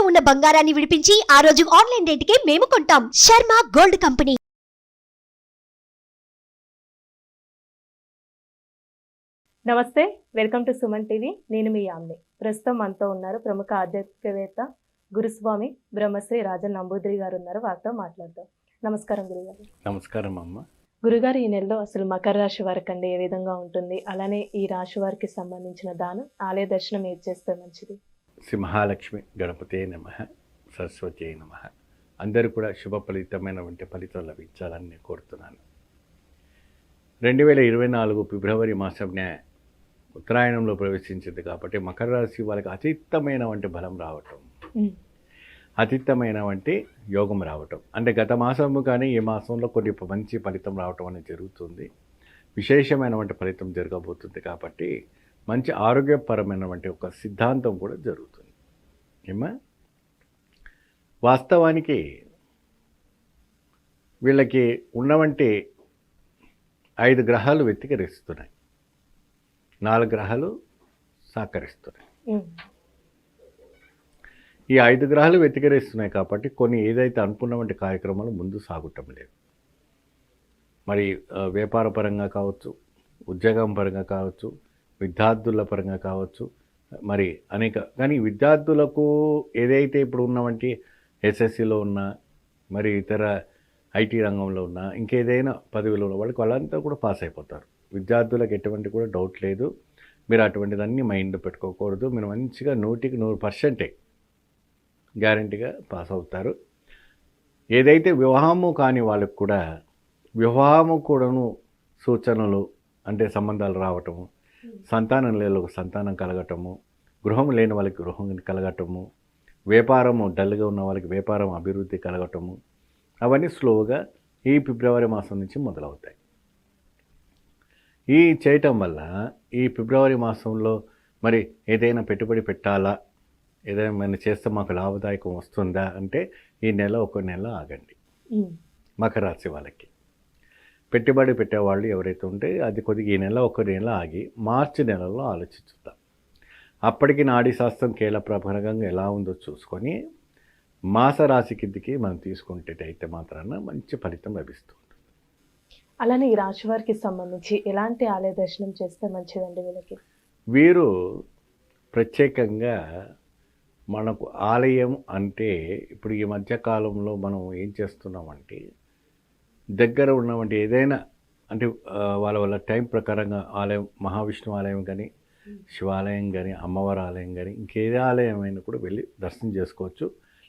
ఉన్న బంగారాన్ని విడిపించి ఆ రోజు ఆన్లైన్ రేటుకే మేము కొంటాం. Sharma gold company. నమస్తే, వెల్కమ్ టు సుమన్ టీవీ. నేను మీ యామ్ని. ప్రస్తుతం మనతో ఉన్నారు ప్రముఖ ఆధ్యాత్మికవేత్త గురుస్వామి బ్రహ్మశ్రీ రాజన్ నంబూద్రి గారు ఉన్నారు. వారితో మాట్లాడదాం. నమస్కారం గురుగారు. నమస్కారం అమ్మ. గురుగారు, ఈ నెలలో అసలు మకర రాశి వారికి అండి ఏ విధంగా ఉంటుంది, అలానే ఈ రాశి వారికి సంబంధించిన దానం, ఆలయ దర్శనం ఏది చేస్తే మంచిది? సింహాలక్ష్మి గణపతే నమః, సరస్వతి నమః. అందరూ కూడా శుభ ఫలితమైనటువంటి ఫలితం లభించాలని నేను కోరుతున్నాను. 2024 ఫిబ్రవరి మాసంనే ఉత్తరాయణంలో ప్రవేశించింది కాబట్టి మకర రాశి వాళ్ళకి అతీతమైనటువంటి బలం రావటం, అతీతమైనటువంటి యోగం రావటం, అంటే గత మాసము కానీ ఈ మాసంలో కొన్ని మంచి ఫలితం రావటం అనేది జరుగుతుంది. విశేషమైనటువంటి ఫలితం జరగబోతుంది కాబట్టి మంచి ఆరోగ్యపరమైనటువంటి ఒక సిద్ధాంతం కూడా జరుగుతుంది. ఏమా వాస్తవానికి వీళ్ళకి ఉన్నవంటి 5 గ్రహాలు వ్యతికరిస్తున్నాయి, 4 గ్రహాలు సహకరిస్తున్నాయి. ఈ 5 గ్రహాలు వ్యతికరిస్తున్నాయి కాబట్టి కొన్ని ఏదైతే అనుకున్నటువంటి కార్యక్రమాలు ముందు సాగటం లేదు. మరి వ్యాపార పరంగా కావచ్చు, ఉద్యోగం పరంగా కావచ్చు, విద్యార్థుల పరంగా కావచ్చు, మరి అనేక. కానీ విద్యార్థులకు ఏదైతే ఇప్పుడు ఉన్నవంటి ఎస్ఎస్సిలో ఉన్నా, మరి ఇతర ఐటీ రంగంలో ఉన్నా, ఇంకేదైనా పదవిలో ఉన్న వాళ్ళంతా కూడా పాస్ అయిపోతారు. విద్యార్థులకు ఎటువంటి కూడా డౌట్ లేదు. మీరు అటువంటిదన్నీ మైండ్ పెట్టుకోకూడదు. మీరు మంచిగా 100కి 100% గ్యారంటీగా పాస్ అవుతారు. ఏదైతే వివాహము కాని వాళ్ళకు కూడా వివాహము కూడాను సూచనలు, అంటే సంబంధాలు రావటము, సంతానం లేని వాళ్ళకి సంతానం కలగటము, గృహం లేని వాళ్ళకి గృహం కలగటము, వ్యాపారము డల్గా ఉన్న వాళ్ళకి వ్యాపారం అభివృద్ధి కలగటము, అవన్నీ స్లోగా ఈ ఫిబ్రవరి మాసం నుంచి మొదలవుతాయి. ఈ చేయటం వల్ల ఈ ఫిబ్రవరి మాసంలో మరి ఏదైనా పెట్టుబడి పెట్టాలా, ఏదైనా మనం చేస్తే మాకు లాభదాయకం వస్తుందా అంటే ఈ నెల ఒక నెల ఆగండి. మకర రాశి వాళ్ళకి పెట్టుబడి పెట్టేవాళ్ళు ఎవరైతే ఉంటే అది కొద్దిగా ఈ నెల ఒక నెల ఆగి మార్చి నెలలో ఆలోచించుతాం. అప్పటికి నాడీ శాస్త్రం కేల ప్రకారంగా ఎలా ఉందో చూసుకొని మాస రాశి కిందికి మనం తీసుకుంటేటైతే మాత్రాన మంచి ఫలితం లభిస్తుంది. అలానే ఈ రాశి వారికి సంబంధించి ఎలాంటి ఆలయ దర్శనం చేస్తే మంచిదండి వీళ్ళకి? వీరు ప్రత్యేకంగా మనకు ఆలయం అంటే ఇప్పుడు ఈ మధ్యకాలంలో మనం ఏం చేస్తున్నామంటే దగ్గర ఉన్నవంటి ఏదైనా అంటే వాళ్ళ టైం ప్రకారంగా ఆలయం, మహావిష్ణువు ఆలయం కానీ, శివాలయం కానీ, అమ్మవారి ఆలయం కానీ, ఇంకేదే ఆలయం అయినా కూడా వెళ్ళి దర్శనం చేసుకోవచ్చు.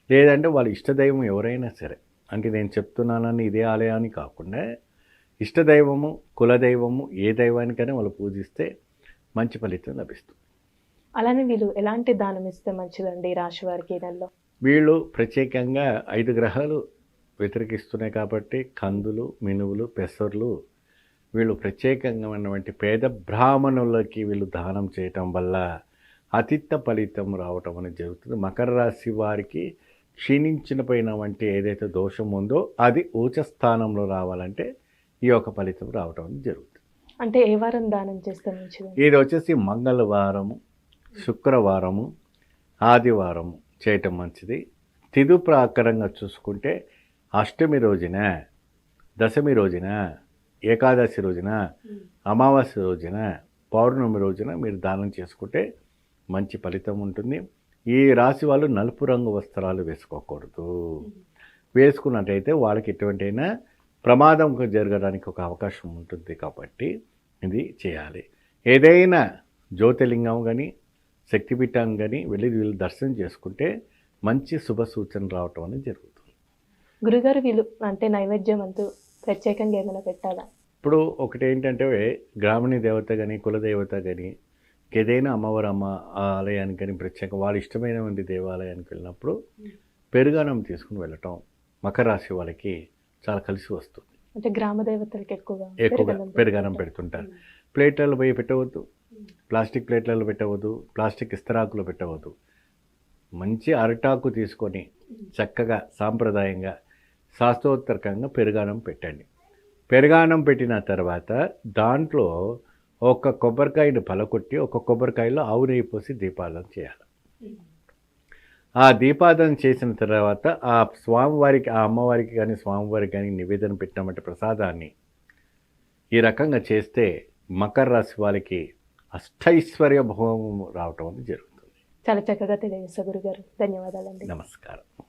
లేదంటే వాళ్ళ ఇష్టదైవం ఎవరైనా సరే, అంటే నేను చెప్తున్నానని ఇదే ఆలయాన్ని కాకుండా ఇష్టదైవము, కులదైవము ఏ దైవానికైనా వాళ్ళు పూజిస్తే మంచి ఫలితం లభిస్తుంది. అలానే వీళ్ళు ఎలాంటి దానం ఇస్తే మంచిదండి ఈ రాశి వారికి నెలలో? వీళ్ళు ప్రత్యేకంగా 5 గ్రహాలు వ్యతిరేకిస్తున్నాయి కాబట్టి కందులు, మినువులు, పెసర్లు వీళ్ళు ప్రత్యేకంగా ఉన్నటువంటి పేద బ్రాహ్మణులకి వీళ్ళు దానం చేయటం వల్ల అతీత ఫలితం రావటం అనేది జరుగుతుంది. మకర రాశి వారికి క్షీణించిన పైన వంటి ఏదైతే దోషం ఉందో అది ఊచ స్థానంలో రావాలంటే ఈ యొక్క ఫలితం రావటం అనేది జరుగుతుంది. అంటే ఏ వారం దానం చేస్తే మంచిది? ఇది వచ్చేసి మంగళవారము, శుక్రవారము, ఆదివారము చేయటం మంచిది. తిథి ప్రకారంగా చూసుకుంటే అష్టమి రోజున, దశమి రోజున, ఏకాదశి రోజున, అమావాస్య రోజున, పౌర్ణమి రోజున మీరు దానం చేసుకుంటే మంచి ఫలితం ఉంటుంది. ఈ రాశి వాళ్ళు నలుపు రంగు వస్త్రాలు వేసుకోకూడదు. వేసుకున్నట్టయితే వాళ్ళకి ఎటువంటైనా ప్రమాదం జరగడానికి ఒక అవకాశం ఉంటుంది కాబట్టి ఇది చేయాలి. ఏదైనా జ్యోతిర్లింగం కానీ, శక్తిపీఠం కానీ వెళ్ళి వీళ్ళు దర్శనం చేసుకుంటే మంచి శుభ సూచన రావటం అనేది జరుగుతుంది. గురుగారు, వీళ్ళు అంటే నైవేద్యం అంటూ ప్రత్యేకంగా ఏమైనా పెట్టాలా? ఇప్పుడు ఒకటి ఏంటంటే గ్రామీణ దేవత కానీ, కులదేవత కానీ, ఏదైనా అమ్మవారు ఆలయానికి కానీ ప్రత్యేక వాళ్ళ ఇష్టమైనటువంటి దేవాలయానికి వెళ్ళినప్పుడు పెరుగన్నం తీసుకుని వెళ్ళటం మకర రాశి వాళ్ళకి చాలా కలిసి వస్తుంది. అంటే గ్రామ దేవతలకు ఎక్కువగా పెరుగన్నం పెడుతుంటారు. ప్లేట్లలో పోయి పెట్టవద్దు, ప్లాస్టిక్ ప్లేట్లలో పెట్టవద్దు, ప్లాస్టిక్ ఇస్తరాకులు పెట్టవద్దు. మంచి అరిటాకు తీసుకొని చక్కగా సాంప్రదాయంగా శాస్త్రోత్తరకంగా పెరుగన్నం పెట్టండి. పెరుగన్నం పెట్టిన తర్వాత దాంట్లో ఒక కొబ్బరికాయను పలకొట్టి ఒక కొబ్బరికాయలో ఆవు నెయ్యి పోసి దీపాలను చేయాలి. ఆ దీపారాధన చేసిన తర్వాత ఆ స్వామివారికి, ఆ అమ్మవారికి కానీ స్వామివారికి కానీ నివేదన పెట్టినటువంటి ప్రసాదాన్ని ఈ రకంగా చేస్తే మకర రాశి వాళ్ళకి అష్టైశ్వర్య భోగం రావటం అనేది జరుగుతుంది. చాలా చక్కగా తెలియజేస్తారు గురుగారు. ధన్యవాదాలండి. నమస్కారం.